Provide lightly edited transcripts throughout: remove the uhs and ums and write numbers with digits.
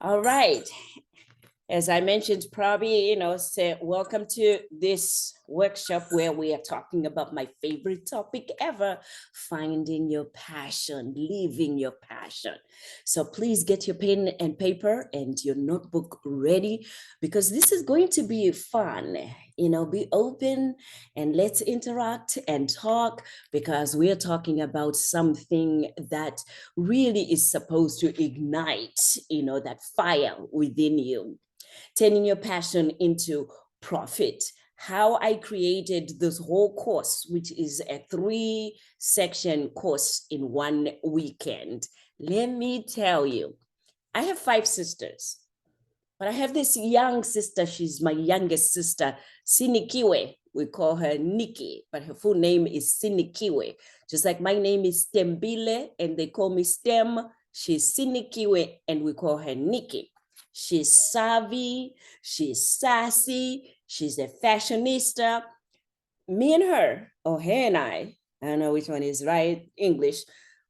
All right. As I mentioned, probably, say welcome to this workshop where we are talking about my favorite topic ever, finding your passion, living your passion. So please get your pen and paper and your notebook ready because this is going to be fun. Be open and let's interact and talk because we're talking about something that really is supposed to ignite, that fire within you, turning your passion into profit. How I created this whole course, which is a 3-section course in one weekend. Let me tell you, I have 5 sisters, but I have this young sister. She's my youngest sister, Sinikiwe. We call her Nikki, but her full name is Sinikiwe. Just like my name is Stembile, and they call me Stem. She's Sinikiwe, and we call her Nikki. She's savvy, she's sassy, she's a fashionista. Me and her, or her and I don't know which one is right, English,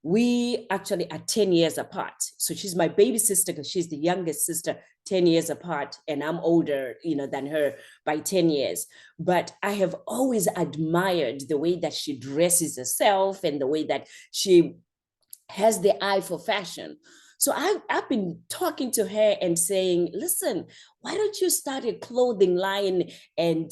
we actually are 10 years apart. So she's my baby sister because she's the youngest sister, 10 years apart, and I'm older, than her by 10 years. But I have always admired the way that she dresses herself and the way that she has the eye for fashion. So I've been talking to her and saying, listen, why don't you start a clothing line and,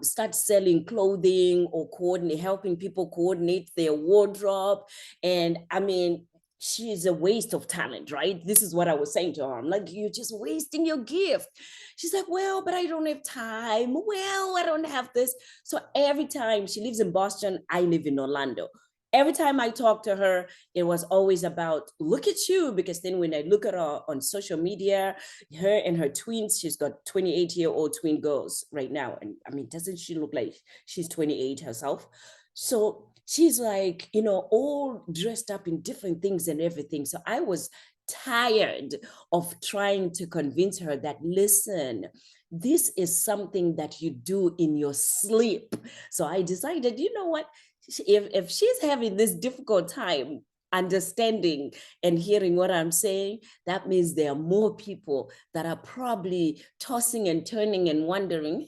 start selling clothing or helping people coordinate their wardrobe. And I mean, she's a waste of talent, right? This is what I was saying to her. I'm like, you're just wasting your gift. She's like, well, but I don't have time. Well, I don't have this. So every time, she lives in Boston, I live in Orlando. Every time I talk to her, it was always about, look at you, because then when I look at her on social media, her and her twins, she's got 28-year-old twin girls right now. And I mean, doesn't she look like she's 28 herself? So she's like, all dressed up in different things and everything. So I was tired of trying to convince her that, listen, this is something that you do in your sleep. So I decided, you know what? If she's having this difficult time understanding and hearing what I'm saying, that means there are more people that are probably tossing and turning and wondering,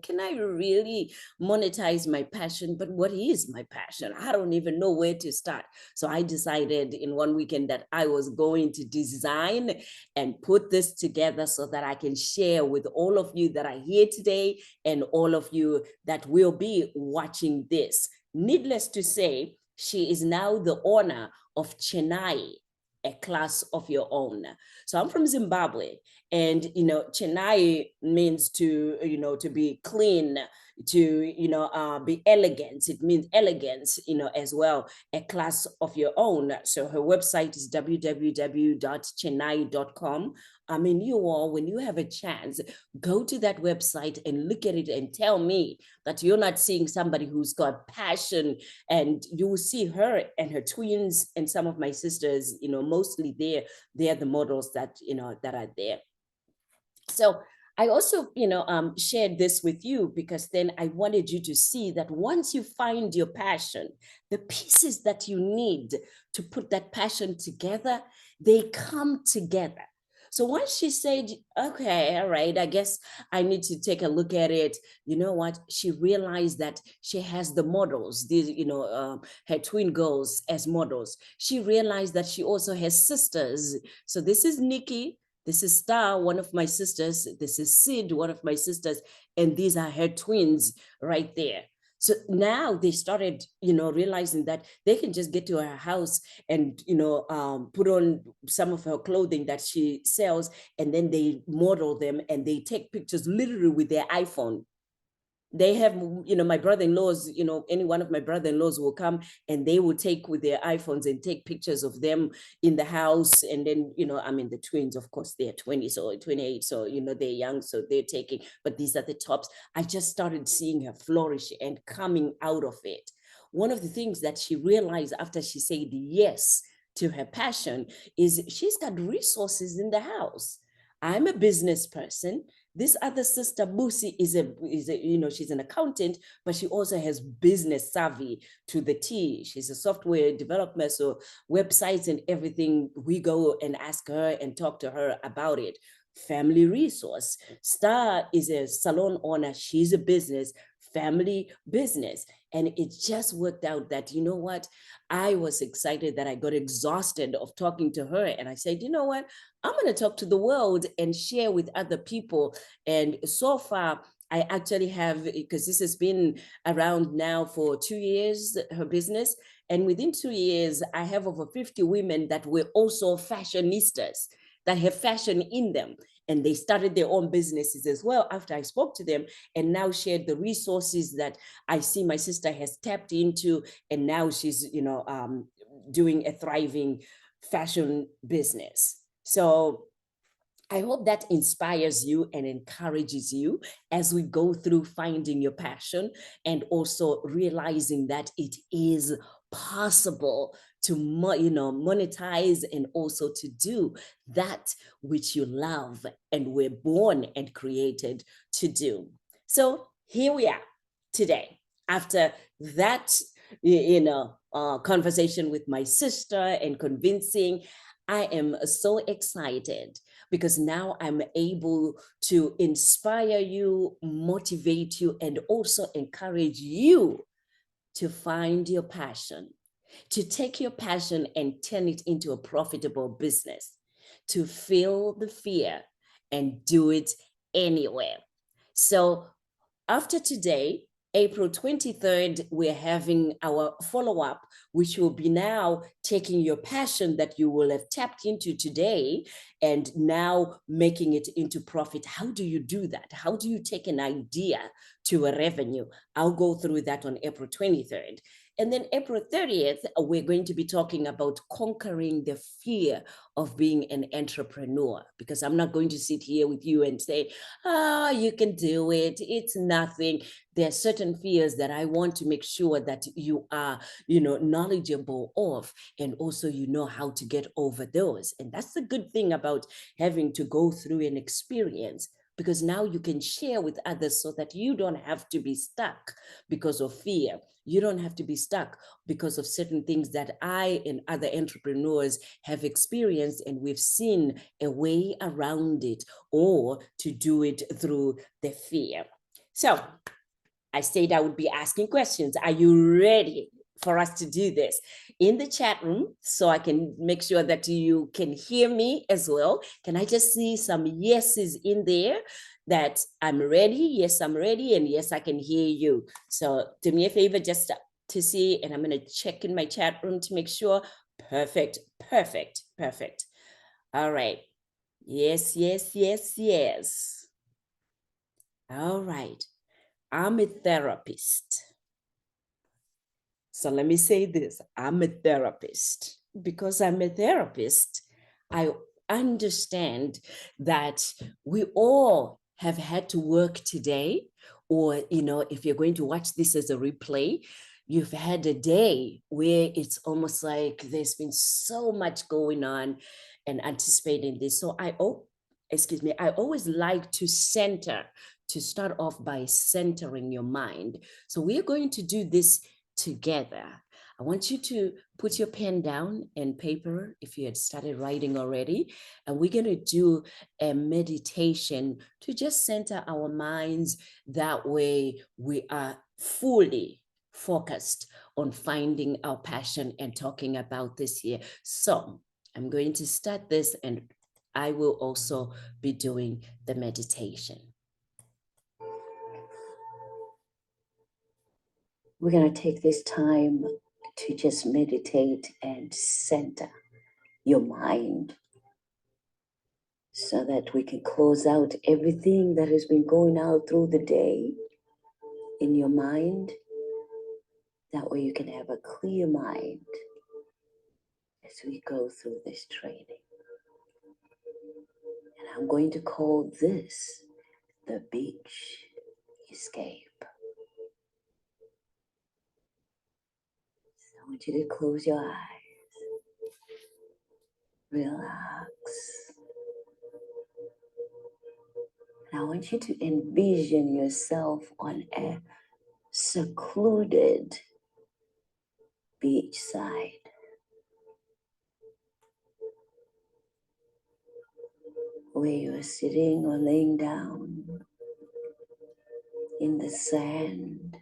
can I really monetize my passion? But what is my passion? I don't even know where to start. So I decided in one weekend that I was going to design and put this together so that I can share with all of you that are here today and all of you that will be watching this. Needless to say, she is now the owner of Chennai, a class of your own. So I'm from Zimbabwe, and Chennai means to be clean, to be elegant. It means elegance, as well, a class of your own. So her website is www.chennai.com. I mean, you all, when you have a chance, go to that website and look at it and tell me that you're not seeing somebody who's got passion. And you will see her and her twins and some of my sisters, mostly they're the models that are there. So I also, shared this with you because then I wanted you to see that once you find your passion, the pieces that you need to put that passion together, they come together. So once she said, okay, all right, I guess I need to take a look at it. You know what? She realized that she has the models, these, her twin girls as models. She realized that she also has sisters. So this is Nikki. This is Star, one of my sisters. This is Sid, one of my sisters. And these are her twins right there. So now they started, realizing that they can just get to her house and, put on some of her clothing that she sells, and then they model them and they take pictures literally with their iPhone. They have, my brother-in-laws, any one of my brother-in-laws will come and they will take with their iPhones and take pictures of them in the house. And then, the twins, of course, they're 20, so 28. So, they're young, so they're taking, but these are the tops. I just started seeing her flourish and coming out of it. One of the things that she realized after she said yes to her passion is she's got resources in the house. I'm a business person. This other sister, Busi, is she's an accountant, but she also has business savvy to the T. She's a software developer, so websites and everything, we go and ask her and talk to her about it. Family resource. Star is a salon owner. She's a business, family business. And it just worked out that, you know what? I was excited that I got exhausted of talking to her. And I said, you know what? I'm going to talk to the world and share with other people. And so far, I actually have, because this has been around now for 2 years, her business. And within 2 years, I have over 50 women that were also fashionistas, that have fashion in them. And they started their own businesses as well after I spoke to them, and now shared the resources that I see my sister has tapped into. And now she's, doing a thriving fashion business. So I hope that inspires you and encourages you as we go through finding your passion, and also realizing that it is possible to monetize, and also to do that which you love and were born and created to do. So here we are today, after that conversation with my sister and convincing. I am so excited because now I'm able to inspire you, motivate you, and also encourage you to find your passion, to take your passion and turn it into a profitable business, to feel the fear and do it anywhere. So after today, April 23rd, we're having our follow-up, which will be now taking your passion that you will have tapped into today and now making it into profit. How do you do that? How do you take an idea to a revenue? I'll go through that on April 23rd. And then April 30th, we're going to be talking about conquering the fear of being an entrepreneur, because I'm not going to sit here with you and say, oh, you can do it, it's nothing. There are certain fears that I want to make sure that you are, knowledgeable of, and also you know how to get over those. And that's the good thing about having to go through an experience, because now you can share with others so that you don't have to be stuck because of fear. You don't have to be stuck because of certain things that I and other entrepreneurs have experienced, and we've seen a way around it, or to do it through the fear. So I said I would be asking questions. Are you ready for us to do this in the chat room, so I can make sure that you can hear me as well? Can I just see some yeses in there that I'm ready? Yes, I'm ready. And yes, I can hear you. So do me a favor just to see, and I'm going to check in my chat room to make sure. Perfect, perfect, perfect. All right. Yes, yes, yes, yes. All right. I'm a therapist. So let me say this, I'm a therapist. Because I'm a therapist, I understand that we all have had to work today, or, if you're going to watch this as a replay, you've had a day where it's almost like there's been so much going on and anticipating this. So I always like to start off by centering your mind. So we're going to do this together. I want you to put your pen down and paper if you had started writing already. And we're going to do a meditation to just center our minds. That way we are fully focused on finding our passion and talking about this here. So I'm going to start this, and I will also be doing the meditation. We're going to take this time to just meditate and center your mind, so that we can close out everything that has been going out through the day in your mind. That way you can have a clear mind as we go through this training. And I'm going to call this the beach escape. So I want you to close your eyes, relax. And I want you to envision yourself on a secluded beachside, where you're sitting or laying down in the sand,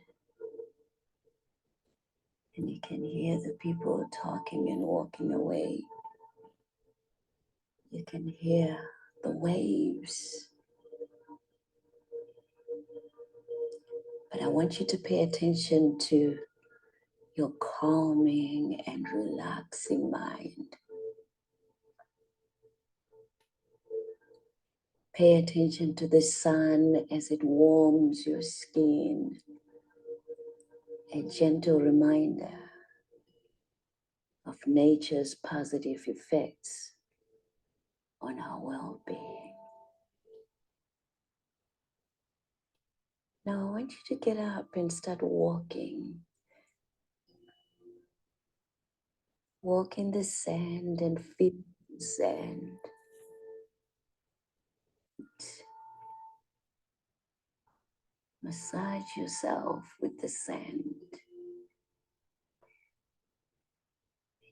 and you can hear the people talking and walking away. You can hear the waves. But I want you to pay attention to your calming and relaxing mind. Pay attention to the sun as it warms your skin, a gentle reminder of nature's positive effects on our well-being. Now I want you to get up and start walking. Walk in the sand and feel the sand. Massage yourself with the sand.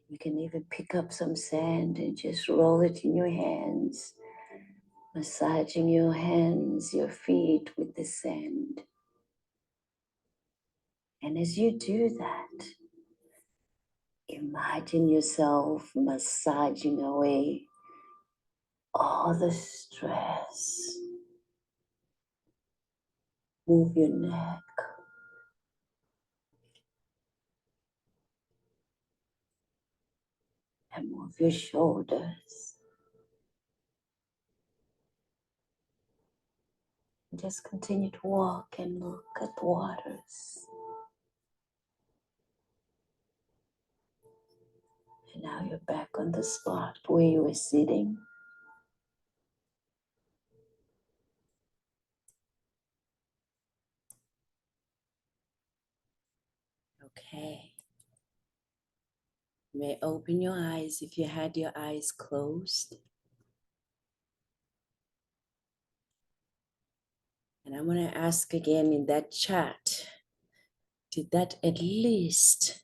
You can even pick up some sand and just roll it in your hands, massaging your hands, your feet with the sand. And as you do that, imagine yourself massaging away all the stress. Move your neck. And move your shoulders. Just continue to walk and look at the waters. And now you're back on the spot where you were sitting. Okay. You may open your eyes if you had your eyes closed. And I'm going to ask again in that chat, did that at least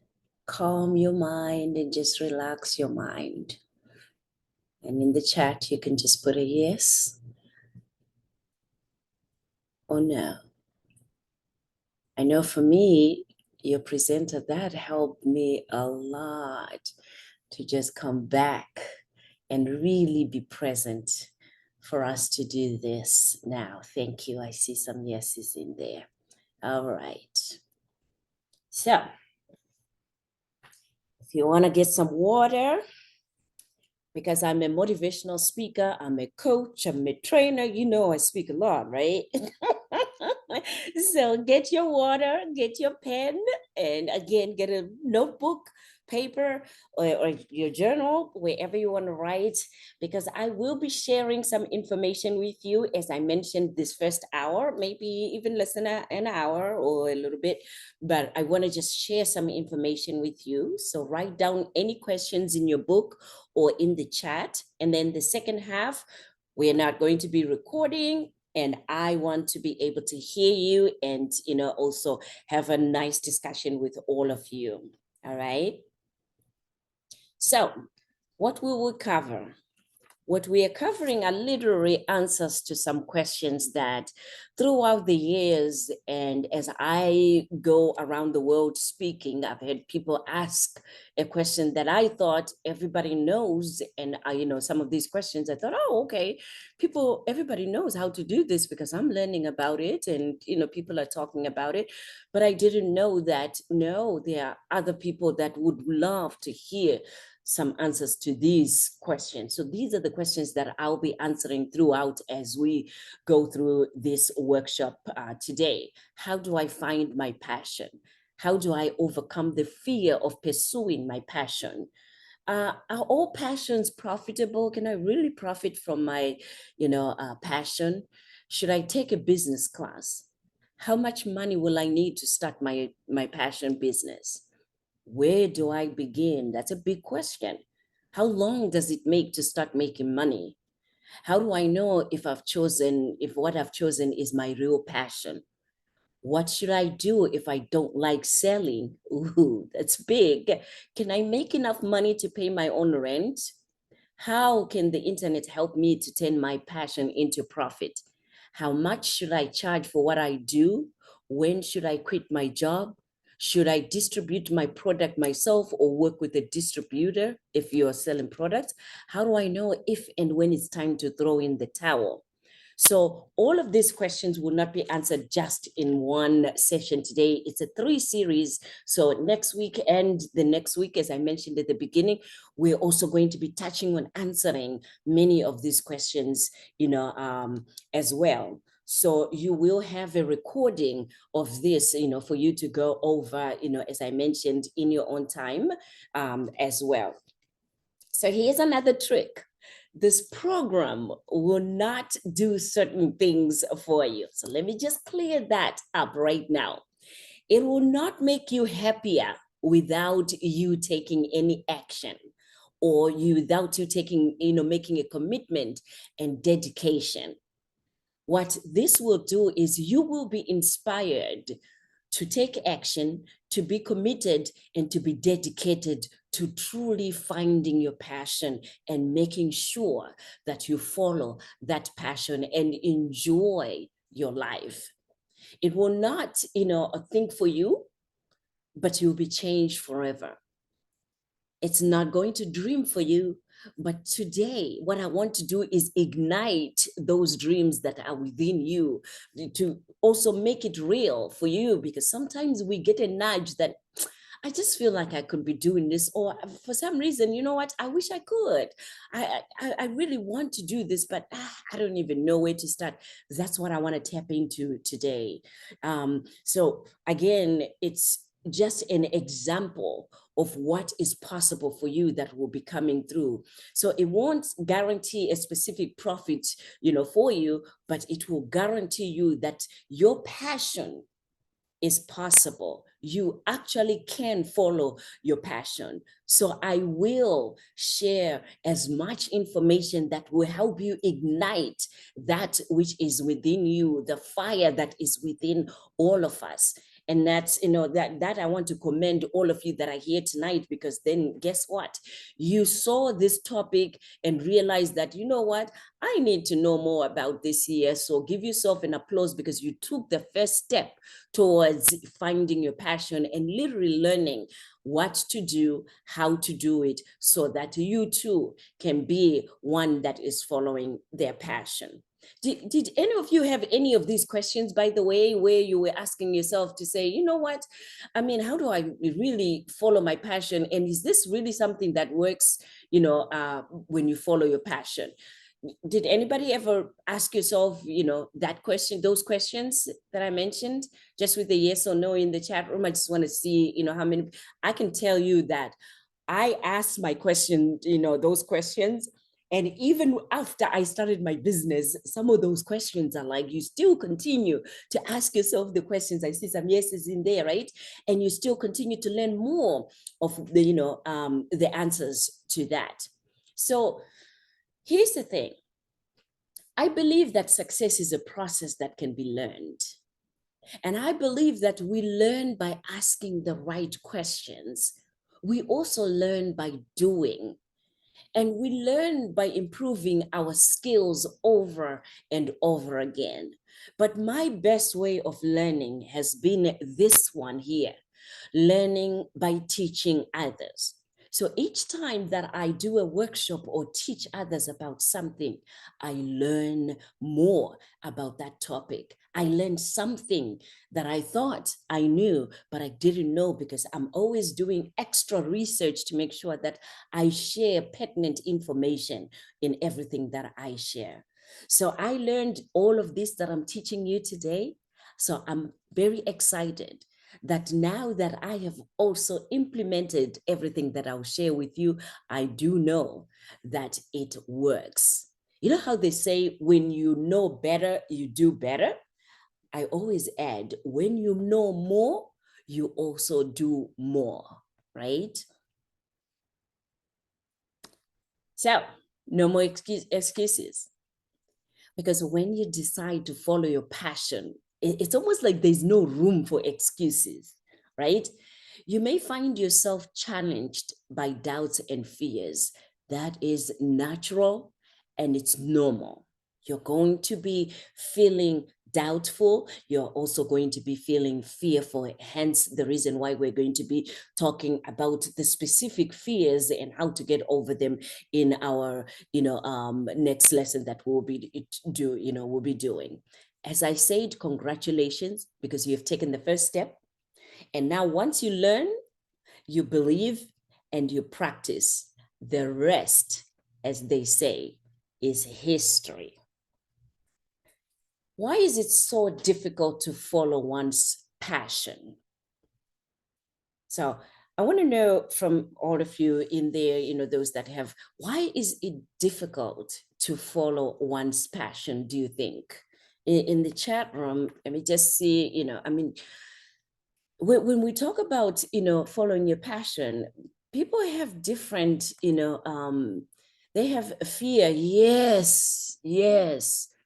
calm your mind and just relax your mind? And in the chat, you can just put a yes or no. I know for me, your presenter, that helped me a lot to just come back and really be present for us to do this now. Thank you. I see some yeses in there. All right. So if you want to get some water, because I'm a motivational speaker, I'm a coach, I'm a trainer, you know I speak a lot, right? So get your water, get your pen, and again, get a notebook, paper, or your journal, wherever you want to write, because I will be sharing some information with you, as I mentioned, this first hour, maybe even less than an hour or a little bit, but I want to just share some information with you. So write down any questions in your book or in the chat. And then the second half, we're not going to be recording, and I want to be able to hear you and, also have a nice discussion with all of you. All right. So what we will cover. What we are covering are literally answers to some questions that throughout the years, and as I go around the world speaking, I've had people ask a question that I thought everybody knows. And some of these questions, I thought, oh, okay, everybody knows how to do this because I'm learning about it and, people are talking about it. But I didn't know that, no, there are other people that would love to hear some answers to these questions. So these are the questions that I'll be answering throughout as we go through this workshop today. How do I find my passion? How do I overcome the fear of pursuing my passion? Are all passions profitable? Can I really profit from my, passion? Should I take a business class? How much money will I need to start my passion business? Where do I begin? That's a big question. How long does it make to start making money? How do I know if what I've chosen is my real passion? What should I do if I don't like selling? Ooh, that's big. Can I make enough money to pay my own rent? How can the internet help me to turn my passion into profit? How much should I charge for what I do? When should I quit my job? Should I distribute my product myself or work with a distributor if you're selling products? How do I know if and when it's time to throw in the towel? So all of these questions will not be answered just in one session today. It's a 3 series. So next week and the next week, as I mentioned at the beginning, we're also going to be touching on answering many of these questions, as well. So you will have a recording of this, for you to go over, as I mentioned, in your own time, as well. So here's another trick. This program will not do certain things for you. So let me just clear that up right now. It will not make you happier without you taking any action, or without you taking, making a commitment and dedication. What this will do is you will be inspired to take action, to be committed, and to be dedicated to truly finding your passion and making sure that you follow that passion and enjoy your life. It will not, think for you, but you'll be changed forever. It's not going to dream for you. But today, what I want to do is ignite those dreams that are within you, to also make it real for you, because sometimes we get a nudge that I just feel like I could be doing this, or for some reason, you know what, I wish I could. I really want to do this, but I don't even know where to start. That's what I want to tap into today. So again, it's just an example of what is possible for you that will be coming through. So it won't guarantee a specific profit, for you, but it will guarantee you that your passion is possible. You actually can follow your passion. So I will share as much information that will help you ignite that which is within you, the fire that is within all of us. And that's, that I want to commend all of you that are here tonight, because then guess what? You saw this topic and realized that, you know what? I need to know more about this here. So give yourself an applause, because you took the first step towards finding your passion and literally learning what to do, how to do it, so that you too can be one that is following their passion. Did any of you have any of these questions, by the way, where you were asking yourself to say, you know what, I mean, how do I really follow my passion? And is this really something that works, when you follow your passion? Did anybody ever ask yourself, that question, those questions that I mentioned, just with a yes or no in the chat room? I just want to see, how many. I can tell you that I asked my question, those questions. And even after I started my business, some of those questions are like, you still continue to ask yourself the questions. I see some yeses in there, right? And you still continue to learn more of the answers to that. So here's the thing. I believe that success is a process that can be learned. And I believe that we learn by asking the right questions. We also learn by doing. And we learn by improving our skills over and over again. But my best way of learning has been this one here: learning by teaching others. So each time that I do a workshop or teach others about something, I learn more about that topic. I learned something that I thought I knew, but I didn't know, because I'm always doing extra research to make sure that I share pertinent information in everything that I share. So I learned all of this that I'm teaching you today. So I'm very excited that now that I have also implemented everything that I'll share with you, I do know that it works. You know how they say, when you know better, you do better? I always add, when you know more, you also do more, right? So no more excuses. Because when you decide to follow your passion, it's almost like there's no room for excuses, right? You may find yourself challenged by doubts and fears. That is natural and it's normal. You're going to be feeling doubtful. You're also going to be feeling fearful. Hence, the reason why we're going to be talking about the specific fears and how to get over them in our, next lesson that we'll be doing. As I said, congratulations, because you've taken the first step. And now, once you learn, you believe, and you practice, the rest, as they say, is history. Why is it so difficult to follow one's passion? So I want to know from all of you in there, those that have, why is it difficult to follow one's passion, do you think? In the chat room, let me just see, when we talk about, following your passion, people have different, they have fear. Yes.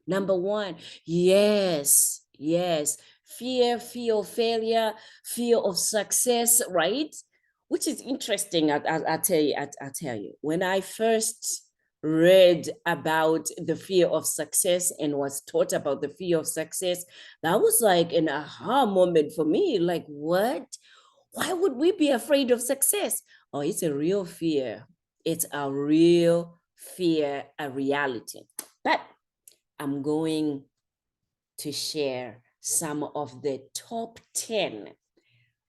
Number one, yes. Fear of failure, fear of success, right? Which is interesting. I tell you, when I first read about the fear of success and was taught about the fear of success, that was like an aha moment for me. Like, what? Why would we be afraid of success? Oh, it's a real fear. It's a real fear, a reality. But I'm going to share some of the top 10,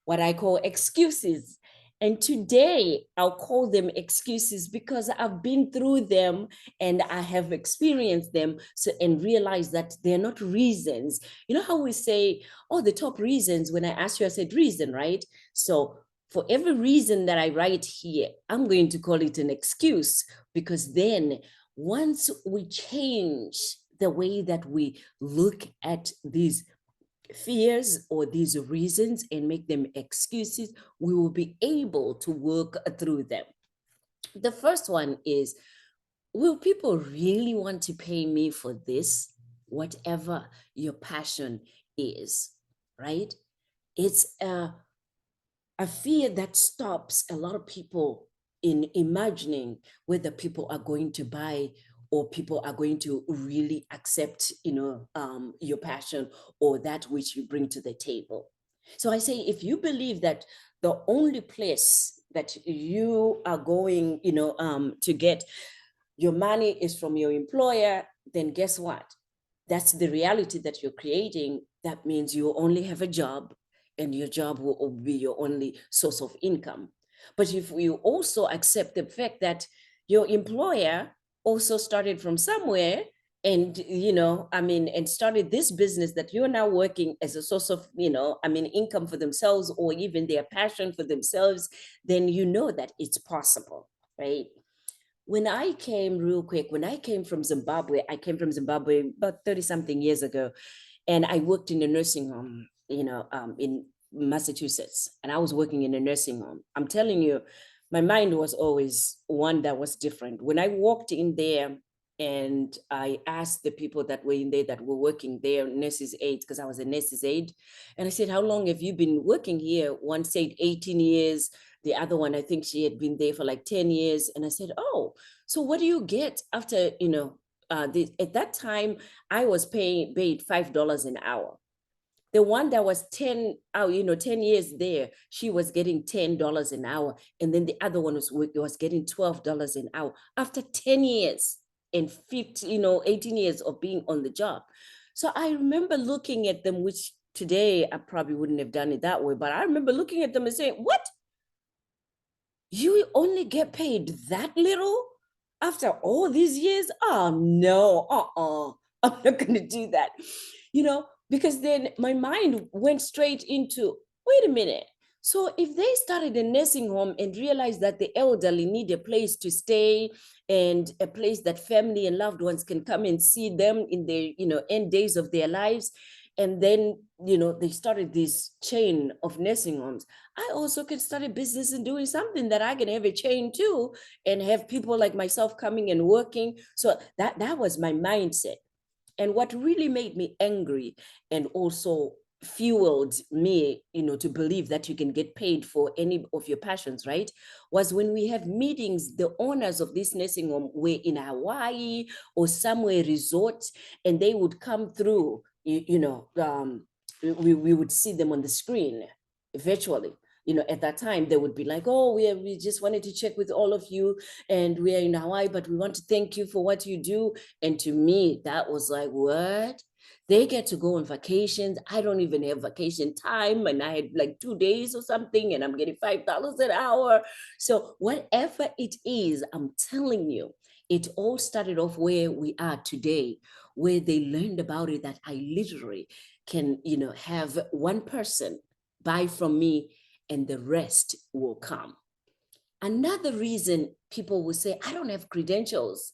what I call excuses. And today I'll call them excuses because I've been through them and I have experienced them, and realized that they're not reasons. You know how we say, oh, the top reasons, when I asked you, I said reason, right? So for every reason that I write here, I'm going to call it an excuse, because then once we change the way that we look at these fears or these reasons and make them excuses, we will be able to work through them. The first one is, will people really want to pay me for this? Whatever your passion is, right? It's a fear that stops a lot of people in imagining whether people are going to buy, or people are going to really accept, your passion or that which you bring to the table. So I say, if you believe that the only place that you are going, to get your money is from your employer, then guess what? That's the reality that you're creating. That means you only have a job, and your job will be your only source of income. But if you also accept the fact that your employer also started from somewhere, and and started this business that you're now working as a source of, income for themselves, or even their passion for themselves, then you know that it's possible, right? When I came, real quick, when I came from Zimbabwe, I came from Zimbabwe about 30 something years ago, and I worked in a nursing home, in Massachusetts, and I was working in a nursing home. I'm telling you, my mind was always one that was different. When I walked in there and I asked the people that were in there, that were working there, nurses' aides, because I was a nurse's aide, and I said, how long have you been working here? One said 18 years. The other one, I think she had been there for like 10 years. And I said, oh, so what do you get after, at that time, I was paid $5 an hour. The one that was 10 years there, she was getting $10 an hour. And then the other one was getting $12 an hour after 10 years and 18 years of being on the job. So I remember looking at them, which today I probably wouldn't have done it that way, but I remember looking at them and saying, what? You only get paid that little after all these years? Oh no, I'm not gonna do that. Because then my mind went straight into, wait a minute. So if they started a nursing home and realized that the elderly need a place to stay, and a place that family and loved ones can come and see them in the end days of their lives, and then they started this chain of nursing homes, I also could start a business and doing something that I can have a chain too, and have people like myself coming and working. So that was my mindset. And what really made me angry and also fueled me, to believe that you can get paid for any of your passions, right? Was when we have meetings, the owners of this nursing home were in Hawaii or somewhere resort, and they would come through, we would see them on the screen virtually. At that time, they would be like, oh, we just wanted to check with all of you, and we are in Hawaii, but we want to thank you for what you do. And to me, that was like, what? They get to go on vacations. I don't even have vacation time. And I had like 2 days or something, and I'm getting $5 an hour. So whatever it is, I'm telling you, it all started off where we are today, where they learned about it, that I literally can, have one person buy from me and the rest will come. Another reason people will say, I don't have credentials.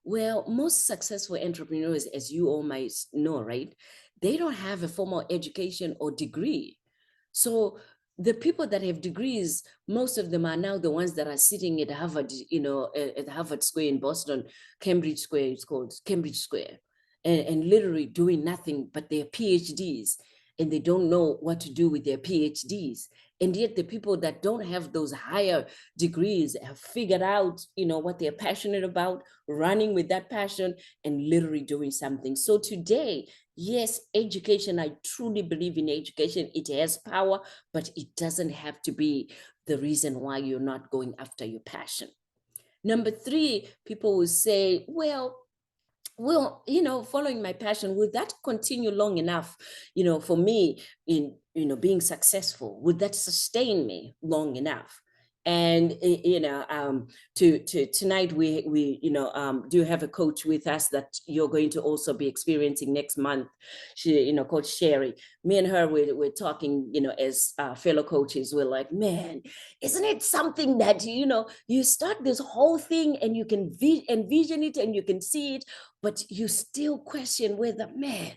Well, most successful entrepreneurs, as you all might know, right? They don't have a formal education or degree. So the people that have degrees, most of them are now the ones that are sitting at Harvard, at Harvard Square in Boston, Cambridge Square, it's called Cambridge Square, and literally doing nothing but their PhDs, and they don't know what to do with their PhDs. And yet the people that don't have those higher degrees have figured out, what they're passionate about, running with that passion and literally doing something. So today, yes, education, I truly believe in education. It has power, but it doesn't have to be the reason why you're not going after your passion. Number three, people will say, well, following my passion, would that continue long enough, for me in, being successful? Would that sustain me long enough? And to tonight we do have a coach with us that you're going to also be experiencing next month. She, Coach Sherry. Me and her, we're talking, as fellow coaches. We're like, man, isn't it something that you start this whole thing and you can envision it and you can see it, but you still question whether, man,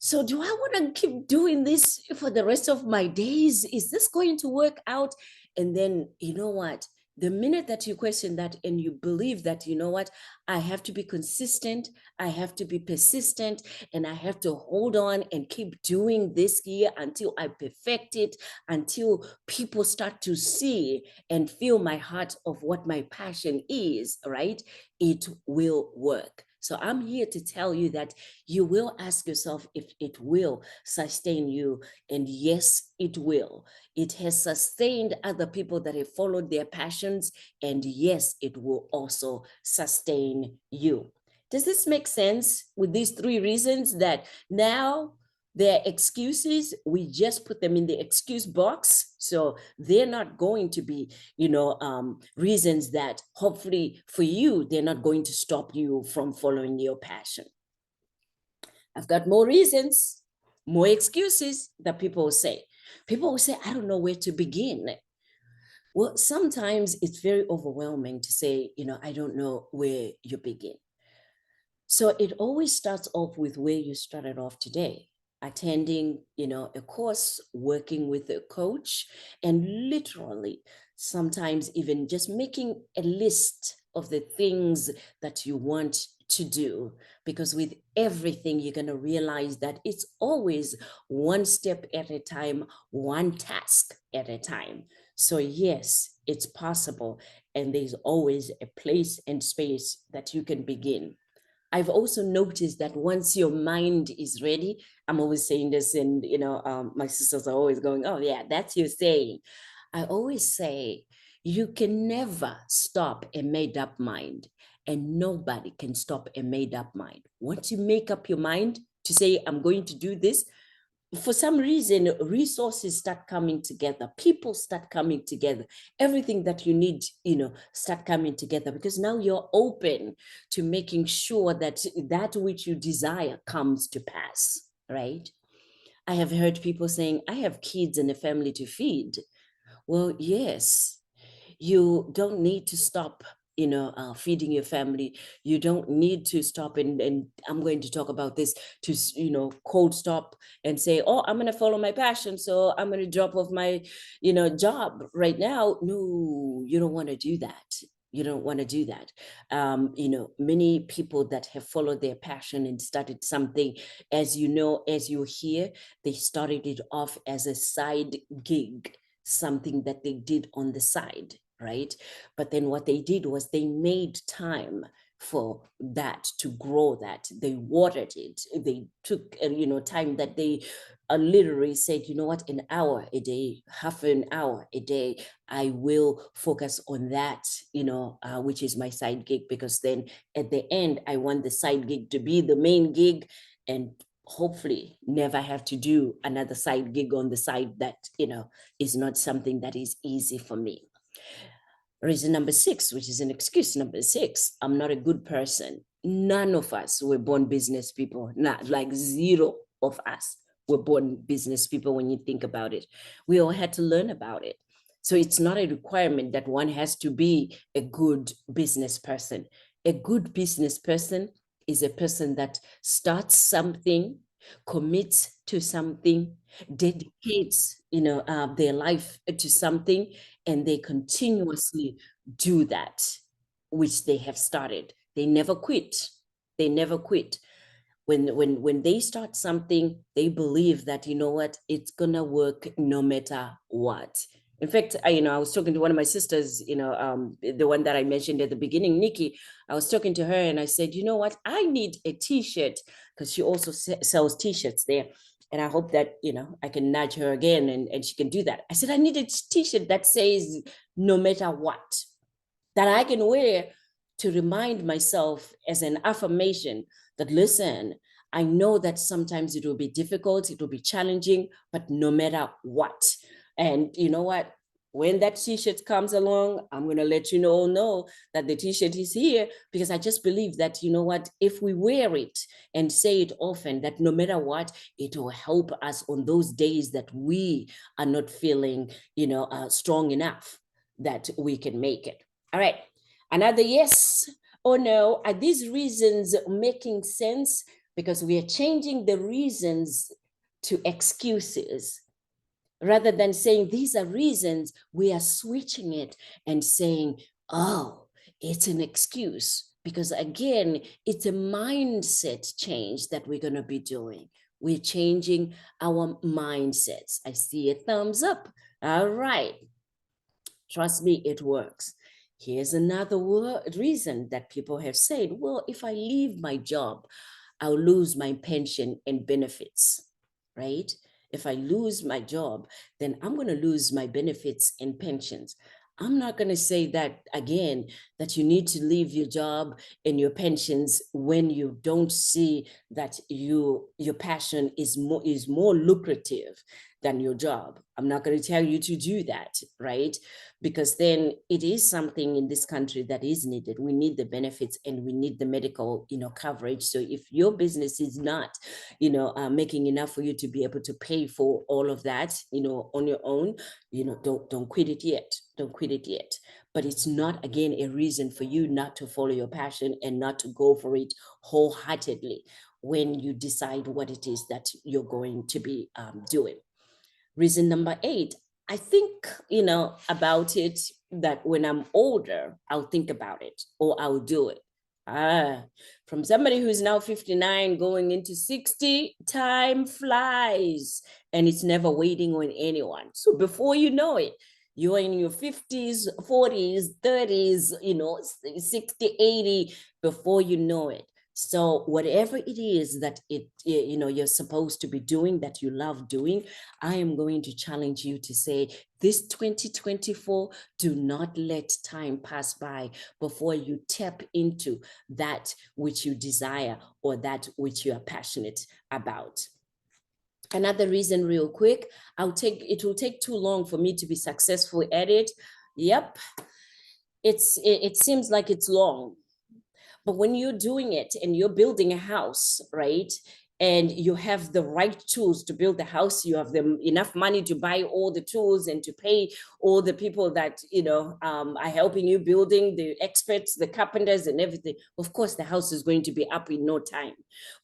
so do I want to keep doing this for the rest of my days? Is this going to work out? And then, you know what? The minute that you question that and you believe that, you know what, I have to be consistent, I have to be persistent, and I have to hold on and keep doing this here until I perfect it, until people start to see and feel my heart of what my passion is, right? It will work. So I'm here to tell you that you will ask yourself if it will sustain you. And yes, it will. It has sustained other people that have followed their passions. And yes, it will also sustain you. Does this make sense with these three reasons that now their excuses, we just put them in the excuse box? So they're not going to be, reasons that hopefully for you, they're not going to stop you from following your passion. I've got more reasons, more excuses that people will say. People will say, I don't know where to begin. Well, sometimes it's very overwhelming to say, I don't know where you begin. So it always starts off with where you started off today, attending, a course, working with a coach, and literally sometimes even just making a list of the things that you want to do. Because with everything, you're going to realize that it's always one step at a time, one task at a time. So yes, it's possible. And there's always a place and space that you can begin. I've also noticed that once your mind is ready, I'm always saying this, and my sisters are always going, "Oh yeah, that's your saying." I always say, you can never stop a made-up mind, and nobody can stop a made-up mind. Once you make up your mind to say, "I'm going to do this," for some reason, resources start coming together, people start coming together, everything that you need, start coming together, because now you're open to making sure that that which you desire comes to pass, right? I have heard people saying, I have kids and a family to feed. Well, yes, you don't need to stop feeding your family. You don't need to stop, and I'm going to talk about this, to cold stop and say, oh, I'm going to follow my passion, so I'm going to drop off my job right now. No, you don't want to do that. You don't want to do that. Many people that have followed their passion and started something, as you know, as you hear, they started it off as a side gig, something that they did on the side, right? But then what they did was they made time for that, to grow that. They watered it. They took, time that they literally said, you know what, an hour a day, half an hour a day, I will focus on that, which is my side gig, because then at the end, I want the side gig to be the main gig, and hopefully never have to do another side gig on the side that, is not something that is easy for me. Reason number 6, which is an excuse number 6, I'm not a good person. None of us were born business people, not like zero of us were born business people when you think about it. We all had to learn about it. So it's not a requirement that one has to be a good business person. A good business person is a person that starts something, commits to something, dedicates, their life to something, and they continuously do that which they have started. They never quit. They never quit. When they start something, they believe that, you know what, it's gonna work no matter what. In fact, I was talking to one of my sisters, the one that I mentioned at the beginning, Nikki. I was talking to her and I said, you know what, I need a t-shirt, because she also sells t-shirts there. And I hope that, I can nudge her again and she can do that. I said, I need a t-shirt that says no matter what, that I can wear to remind myself as an affirmation that, listen, I know that sometimes it will be difficult, it will be challenging, but no matter what. And you know what? When that t-shirt comes along, I'm going to let you know that the t-shirt is here, because I just believe that, you know what, if we wear it and say it often, that no matter what, it will help us on those days that we are not feeling, strong enough that we can make it. All right. Another yes or no. Are these reasons making sense? Because we are changing the reasons to excuses. Rather than saying these are reasons, we are switching it and saying, oh, it's an excuse. Because again, it's a mindset change that we're going to be doing. We're changing our mindsets. I see a thumbs up. All right. Trust me, it works. Here's another reason that people have said, well, if I leave my job, I'll lose my pension and benefits, right? If I lose my job, then I'm going to lose my benefits and pensions. I'm not going to say that again, that you need to leave your job and your pensions when you don't see that your passion is more lucrative than your job. I'm not going to tell you to do that, right? Because then it is something in this country that is needed. We need the benefits and we need the medical, coverage. So if your business is not, making enough for you to be able to pay for all of that, on your own, don't quit it yet. Don't quit it yet. But it's not, again, a reason for you not to follow your passion and not to go for it wholeheartedly when you decide what it is that you're going to be doing. Reason number 8, I think, about it, that when I'm older, I'll think about it or I'll do it. From somebody who's now 59 going into 60, time flies and it's never waiting on anyone. So before you know it, you're in your 50s, 40s, 30s, 60, 80, before you know it. So whatever it is that you're supposed to be doing, that you love doing, I am going to challenge you to say, this 2024, do not let time pass by before you tap into that which you desire or that which you are passionate about. Another reason, real quick, it will take too long for me to be successful at it. Yep. It seems like it's long. But when you're doing it and you're building a house, right, and you have the right tools to build the house, you have enough money to buy all the tools and to pay all the people that are helping you building, the experts, the carpenters and everything, of course the house is going to be up in no time.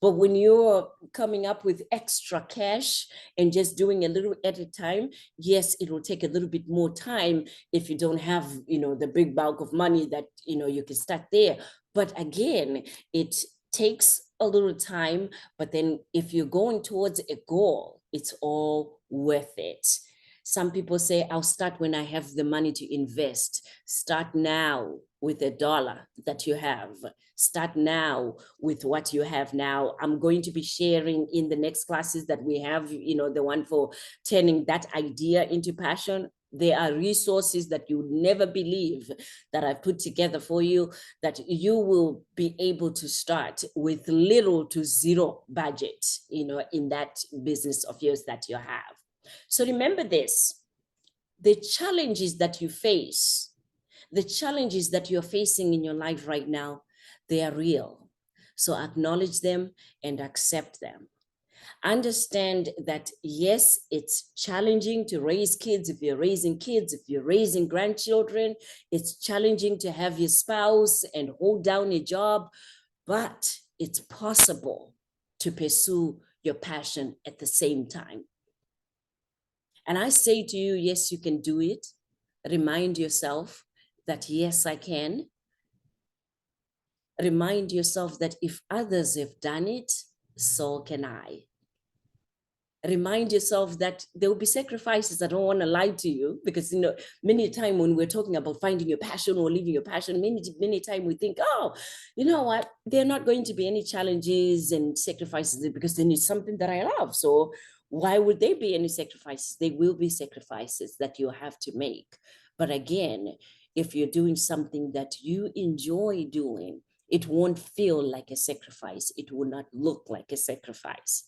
But when you're coming up with extra cash and just doing a little at a time, yes, it will take a little bit more time if you don't have the big bulk of money that you can start there. But again, it takes a little time, but then if you're going towards a goal, it's all worth it. Some people say, I'll start when I have the money to invest. Start now with $1 that you have. Start now with what you have now. I'm going to be sharing in the next classes that we have, the one for turning that idea into passion. There are resources that you would never believe that I've put together for you, that you will be able to start with little to zero budget, in that business of yours that you have. So remember this, the challenges that you face, the challenges that you're facing in your life right now, they are real. So acknowledge them and accept them. Understand that, yes, it's challenging to raise kids. If you're raising kids, if you're raising grandchildren, it's challenging to have your spouse and hold down a job, but it's possible to pursue your passion at the same time. And I say to you, yes, you can do it. Remind yourself that, yes, I can. Remind yourself that if others have done it, so can I. Remind yourself that there will be sacrifices. I don't want to lie to you, because many times when we're talking about finding your passion or living your passion, many times we think, oh, you know what, there are not going to be any challenges and sacrifices because then it's something that I love. So why would there be any sacrifices? There will be sacrifices that you have to make. But again, if you're doing something that you enjoy doing, it won't feel like a sacrifice. It will not look like a sacrifice.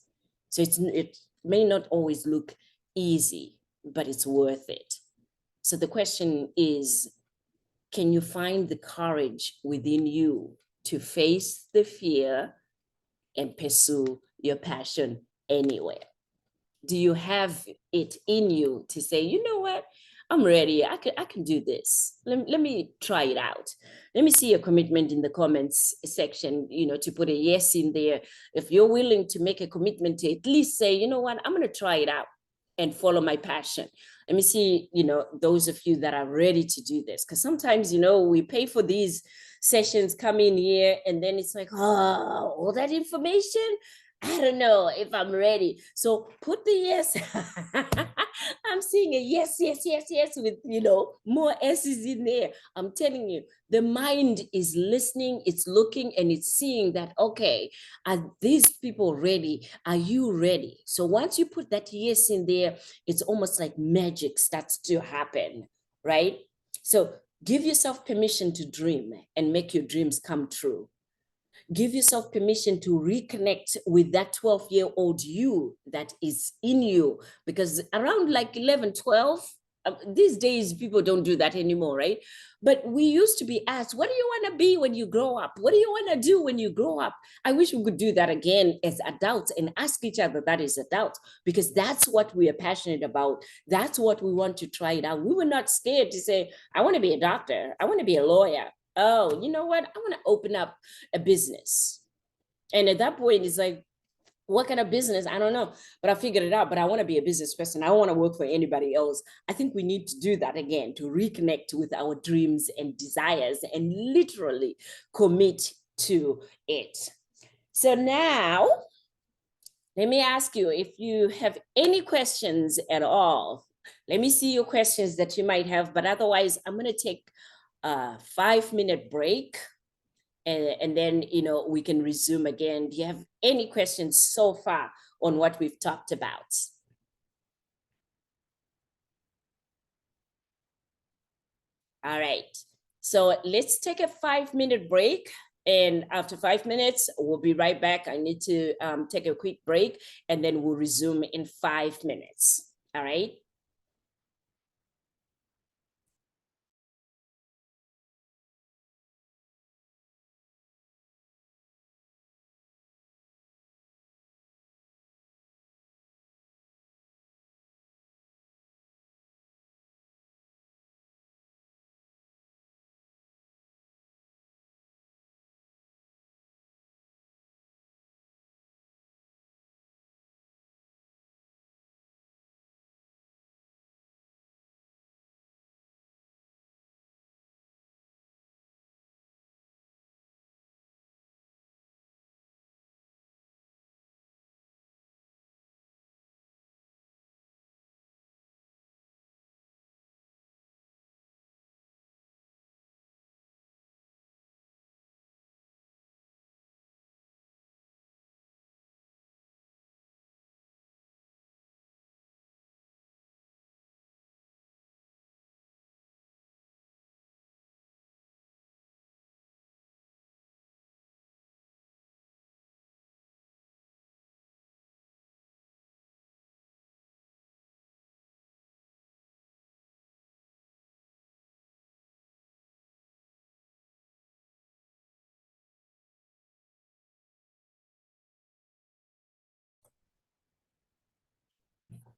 So it may not always look easy, but it's worth it. So the question is, can you find the courage within you to face the fear and pursue your passion anyway? Do you have it in you to say, you know what, I'm ready, I can do this. Let me try it out. Let me see your commitment in the comments section, to put a yes in there. If you're willing to make a commitment to at least say, you know what, I'm going to try it out and follow my passion. Let me see, those of you that are ready to do this. Because sometimes, we pay for these sessions, come in here, and then it's like, oh, all that information, I don't know if I'm ready. So put the yes. I'm seeing a yes, yes, yes, yes with, more S's in there. I'm telling you, the mind is listening, it's looking, and it's seeing that, okay, are these people ready? Are you ready? So once you put that yes in there, it's almost like magic starts to happen, right? So give yourself permission to dream and make your dreams come true. Give yourself permission to reconnect with that 12-year-old you that is in you, because around like 11, 12, these days people don't do that anymore, right? But we used to be asked, what do you want to be when you grow up? What do you want to do when you grow up? I wish we could do that again as adults and ask each other that as adults, because that's what we are passionate about. That's what we want to try it out. We were not scared to say, I want to be a doctor, I want to be a lawyer. Oh, you know what, I want to open up a business. And at that point, it's like, what kind of business? I don't know, but I figured it out. But I want to be a business person. I don't want to work for anybody else. I think we need to do that again, to reconnect with our dreams and desires and literally commit to it. So now, let me ask you if you have any questions at all. Let me see your questions that you might have, but otherwise, I'm going to take a 5-minute break, and then we can resume again. Do you have any questions so far on what we've talked about? All right, so let's take a 5-minute break, and after 5 minutes we'll be right back. I need to take a quick break, and then we'll resume in 5 minutes. All right.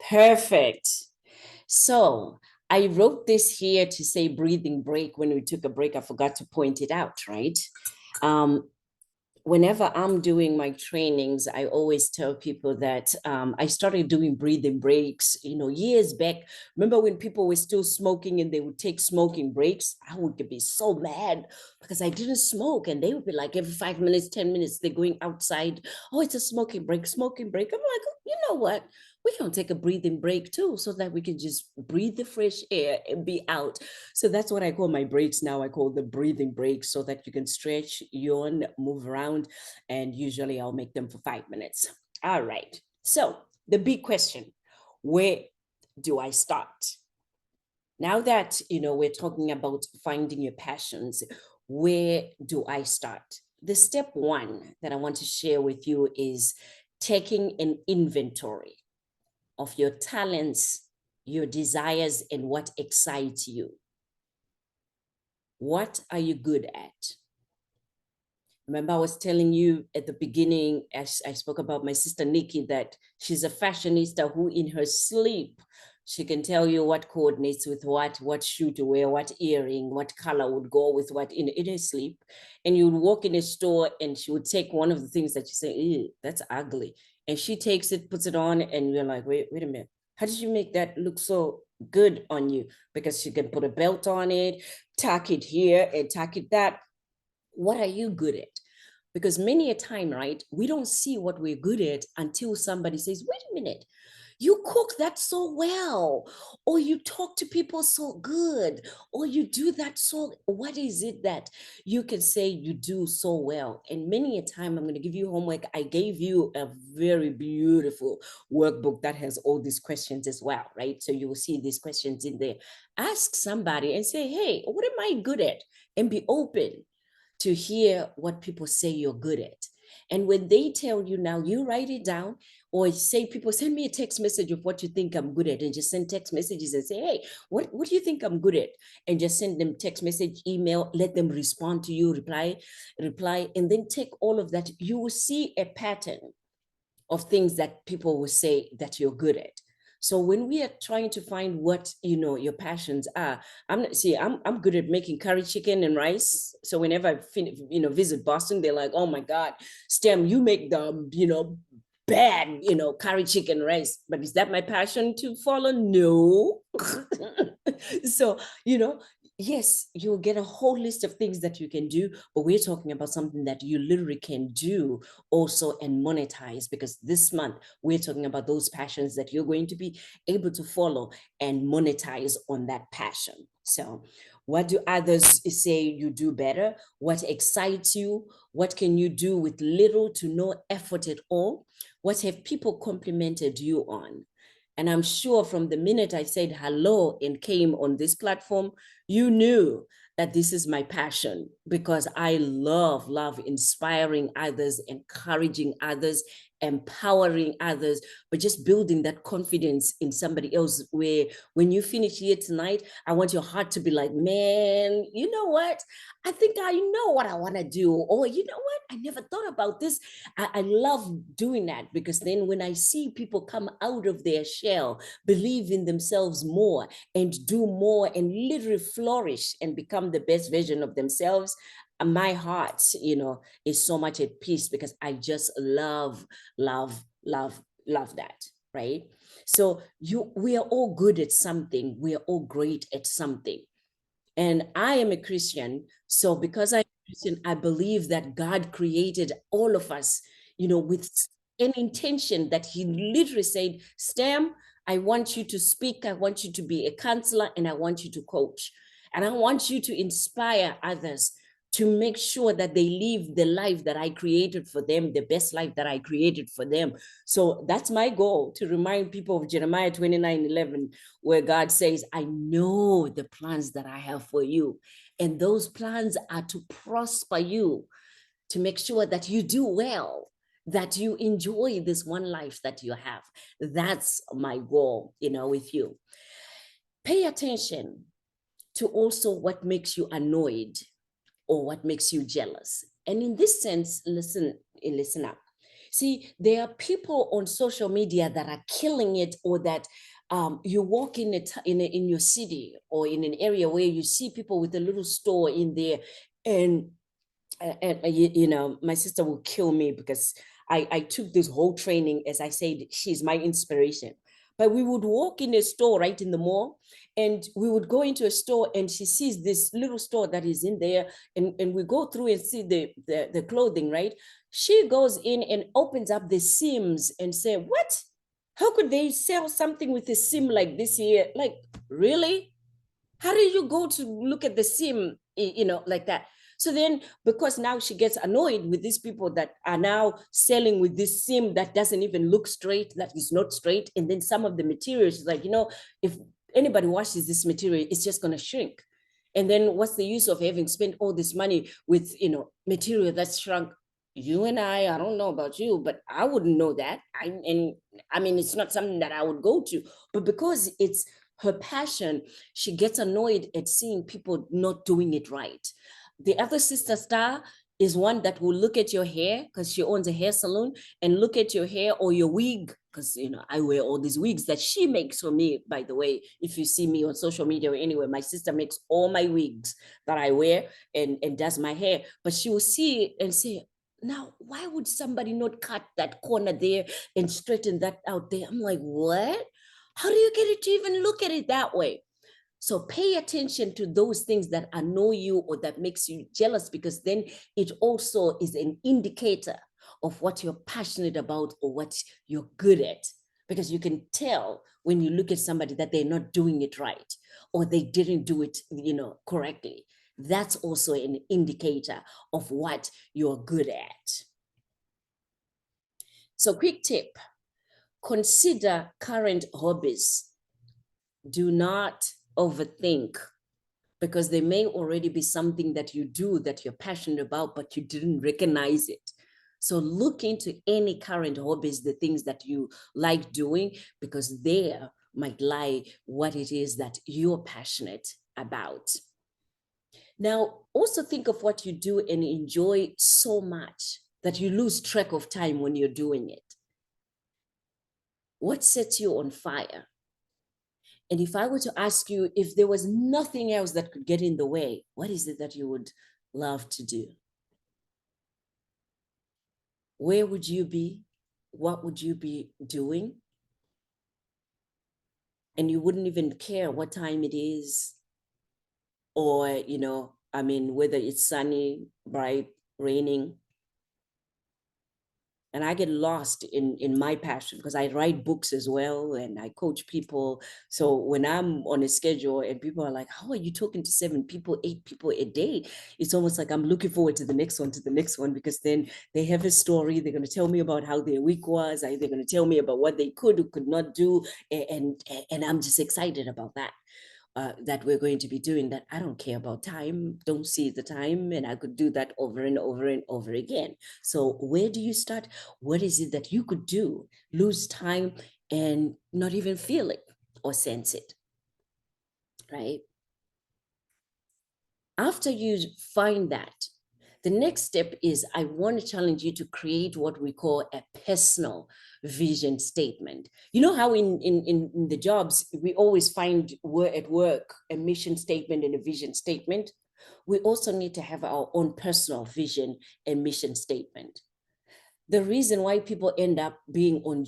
Perfect. So I wrote this here to say breathing break. When we took a break, I forgot to point it out, right? Um, Whenever I'm doing my trainings, I always tell people that I started doing breathing breaks, years back. Remember when people were still smoking and they would take smoking breaks? I would be so mad because I didn't smoke. And they would be like, every 5 minutes, 10 minutes, they're going outside. Oh, it's a smoking break, smoking break. I'm like, you know what? We can take a breathing break too, so that we can just breathe the fresh air and be out. So that's what I call my breaks now. I call the breathing breaks so that you can stretch, yawn, move around. And usually I'll make them for 5 minutes. All right. So the big question, where do I start? Now that, we're talking about finding your passions, where do I start? The step one that I want to share with you is taking an inventory of your talents, your desires, and what excites you. What are you good at? Remember, I was telling you at the beginning, as I spoke about my sister Nikki, that she's a fashionista who, in her sleep, she can tell you what coordinates with what shoe to wear, what earring, what color would go with what in her sleep. And you would walk in a store and she would take one of the things that you say, ew, that's ugly. And she takes it, puts it on, and you're like, wait a minute. How did you make that look so good on you? Because she can put a belt on it, tack it here and tack it that. What are you good at? Because many a time, right, we don't see what we're good at until somebody says, wait a minute, you cook that so well, or you talk to people so good, or you do that so, what is it that you can say you do so well? And many a time, I'm going to give you homework. I gave you a very beautiful workbook that has all these questions as well, right? So you will see these questions in there. Ask somebody and say, hey, what am I good at? And be open to hear what people say you're good at. And when they tell you, now you write it down, or say, people send me a text message of what you think I'm good at, and just send text messages and say, hey, what do you think I'm good at? And just send them text message, email, let them respond to you, reply, and then take all of that. You will see a pattern of things that people will say that you're good at. So when we are trying to find what your passions are, I'm good at making curry chicken and rice. So whenever I visit Boston, they're like, oh my God, Stem, you make the bad curry chicken rice. But is that my passion to follow? No. So yes, you'll get a whole list of things that you can do, but we're talking about something that you literally can do also and monetize, because this month we're talking about those passions that you're going to be able to follow and monetize on that passion. So what do others say you do better? What excites you? What can you do with little to no effort at all? What have people complimented you on? And I'm sure from the minute I said hello and came on this platform, you knew that this is my passion, because I love inspiring others, encouraging others, empowering others, but just building that confidence in somebody else, where when you finish here tonight, I want your heart to be like, man, you know what? I think I know what I want to do. Or you know what? I never thought about this. I love doing that, because then when I see people come out of their shell, believe in themselves more, and do more, and literally flourish and become the best version of themselves, my heart, is so much at peace, because I just love, love that, right? So we are all good at something. We are all great at something. And I am a Christian. So because I'm a Christian, I believe that God created all of us, with an intention, that he literally said, Stem, I want you to speak. I want you to be a counselor, and I want you to coach. And I want you to inspire others to make sure that they live the life that I created for them, the best life that I created for them. So that's my goal, to remind people of Jeremiah 29:11, where God says, I know the plans that I have for you. And those plans are to prosper you, to make sure that you do well, that you enjoy this one life that you have. That's my goal, with you. Pay attention to also what makes you annoyed or what makes you jealous. And in this sense, listen up. See, there are people on social media that are killing it, or that you walk in your city or in an area where you see people with a little store in there, and my sister will kill me because I took this whole training. As I said, she's my inspiration. But we would walk in a store right in the mall, and we would go into a store, and she sees this little store that is in there, and we go through and see the clothing, right? She goes in and opens up the seams and say, what? How could they sell something with a seam like this here? Like, really? How do you go to look at the seam, like that? So then, because now she gets annoyed with these people that are now selling with this seam that doesn't even look straight, that is not straight. And then some of the materials, like, if anybody washes this material, it's just going to shrink. And then what's the use of having spent all this money with, material that's shrunk? You and I don't know about you, but I wouldn't know that. I mean, it's not something that I would go to, but because it's her passion, she gets annoyed at seeing people not doing it right. The other sister star is one that will look at your hair, because she owns a hair salon, and look at your hair or your wig, because I wear all these wigs that she makes for me. By the way, if you see me on social media or anywhere, my sister makes all my wigs that I wear and does my hair. But she will see it and say, now, why would somebody not cut that corner there and straighten that out there? I'm like, what? How do you get it to even look at it that way? So pay attention to those things that annoy you or that makes you jealous, because then it also is an indicator of what you're passionate about or what you're good at. Because you can tell when you look at somebody that they're not doing it right, or they didn't do it, correctly. That's also an indicator of what you're good at. So quick tip, consider current hobbies. Do not overthink, because there may already be something that you do that you're passionate about, but you didn't recognize it. So look into any current hobbies, the things that you like doing, because there might lie what it is that you're passionate about. Now, also think of what you do and enjoy so much that you lose track of time when you're doing it. What sets you on fire? And if I were to ask you, if there was nothing else that could get in the way, what is it that you would love to do? Where would you be? What would you be doing? And you wouldn't even care what time it is, or, whether it's sunny, bright, raining. And I get lost in my passion, because I write books as well and I coach people. So when I'm on a schedule and people are like, how are you talking to 7 people, 8 people a day? It's almost like I'm looking forward to the next one, because then they have a story. They're going to tell me about how their week was. They're going to tell me about what they could or could not do. And I'm just excited about that. That we're going to be doing that. I don't care about time, don't see the time, and I could do that over and over and over again. So where do you start? What is it that you could do? Lose time and not even feel it or sense it, right? After you find that, the next step is, I want to challenge you to create what we call a personal vision statement. You know how in the jobs, we always find at work a mission statement and a vision statement? We also need to have our own personal vision and mission statement. The reason why people end up being on,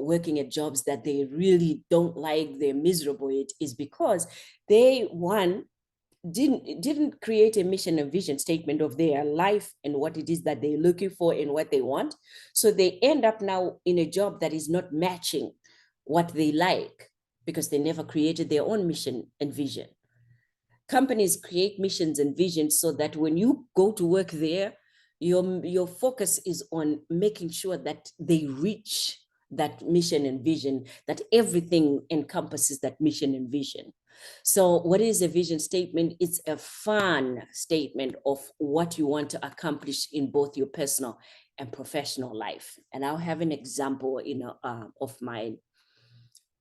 working at jobs that they really don't like, they're miserable at, is because they, one, didn't create a mission and vision statement of their life and what it is that they're looking for and what they want. So they end up now in a job that is not matching what they like, because they never created their own mission and vision. Companies create missions and visions so that when you go to work there, your focus is on making sure that they reach that mission and vision, that everything encompasses that mission and vision. So what is a vision statement? It's a fun statement of what you want to accomplish in both your personal and professional life. And I'll have an example, of mine.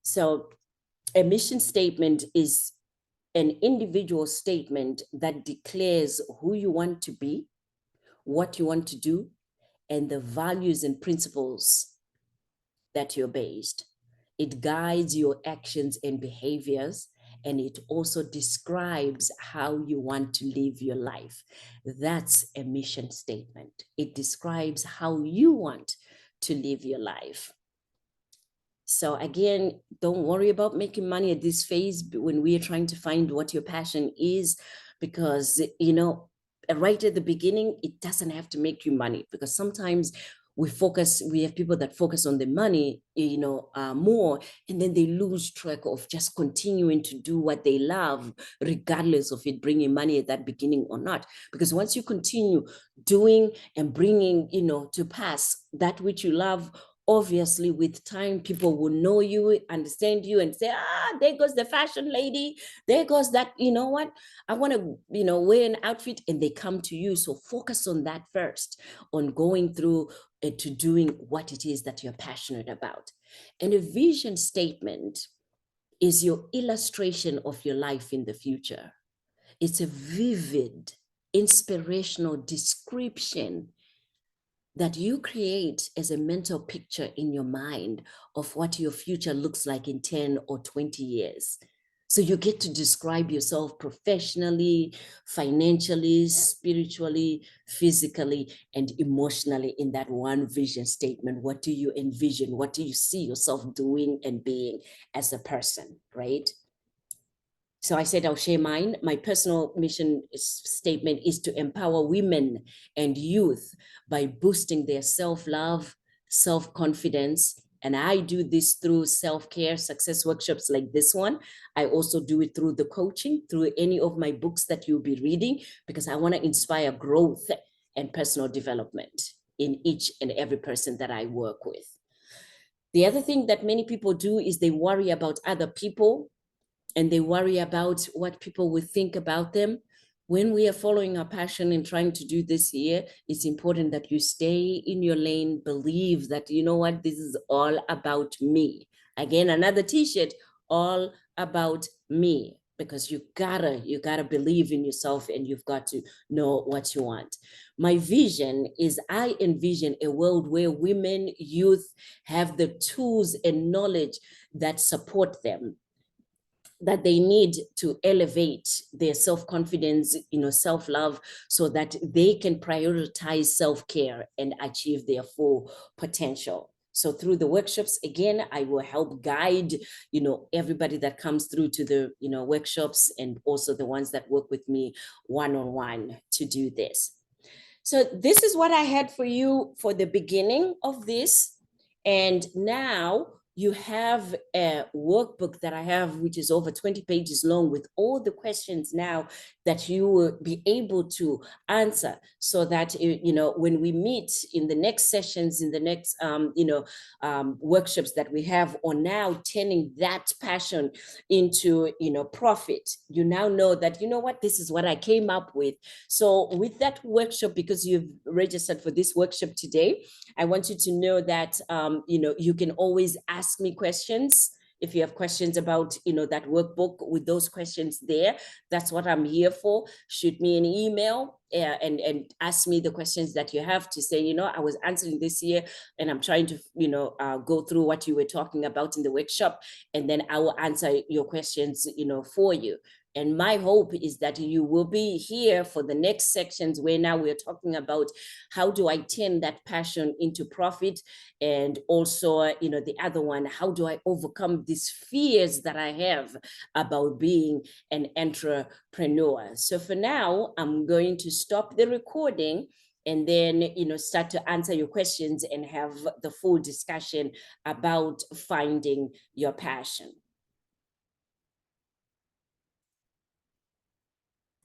So a mission statement is an individual statement that declares who you want to be, what you want to do, and the values and principles that you're based. It guides your actions and behaviors, and it also describes how you want to live your life. That's a mission statement. It describes how you want to live your life. So again, don't worry about making money at this phase when we are trying to find what your passion is, because, right at the beginning, it doesn't have to make you money, because sometimes we have people that focus on the money, more, and then they lose track of just continuing to do what they love, regardless of it bringing money at that beginning or not. Because once you continue doing and bringing, to pass that which you love, obviously with time people will know you, understand you, and say, there goes the fashion lady, there goes that, what, I want to, wear an outfit, and they come to you. So focus on that first, on going through to doing what it is that you're passionate about. And a vision statement is your illustration of your life in the future. It's a vivid, inspirational description that you create as a mental picture in your mind of what your future looks like in 10 or 20 years. So you get to describe yourself professionally, financially, spiritually, physically, and emotionally in that one vision statement. What do you envision? What do you see yourself doing and being as a person, right? So I said I'll share mine. My personal mission statement is to empower women and youth by boosting their self-love, self-confidence. And I do this through self-care success workshops like this one. I also do it through the coaching, through any of my books that you'll be reading, because I want to inspire growth and personal development in each and every person that I work with. The other thing that many people do is they worry about other people, and they worry about what people will think about them. When we are following our passion and trying to do this here, it's important that you stay in your lane, believe that, you know what, this is all about me. Again, another t-shirt, all about me, because you gotta believe in yourself, and you've got to know what you want. My vision is, I envision a world where women, youth have the tools and knowledge that support them, that they need to elevate their self-confidence, self-love, so that they can prioritize self-care and achieve their full potential. So through the workshops, again, I will help guide, everybody that comes through to the, workshops, and also the ones that work with me one-on-one to do this. So this is what I had for you for the beginning of this. And now you have a workbook that I have, which is over 20 pages long, with all the questions now that you will be able to answer, so that, when we meet in the next sessions, in the next, workshops that we have on now turning that passion into, profit, you now know that, what, this is what I came up with. So with that workshop, because you've registered for this workshop today, I want you to know that, you can always ask me questions. If you have questions about, that workbook with those questions there, that's what I'm here for. Shoot me an email, and ask me the questions that you have, to say, I was answering this here, and I'm trying to, go through what you were talking about in the workshop, and then I will answer your questions, for you. And my hope is that you will be here for the next sections, where now we're talking about how do I turn that passion into profit, and also, the other one, how do I overcome these fears that I have about being an entrepreneur. So for now, I'm going to stop the recording, and then, start to answer your questions and have the full discussion about finding your passion.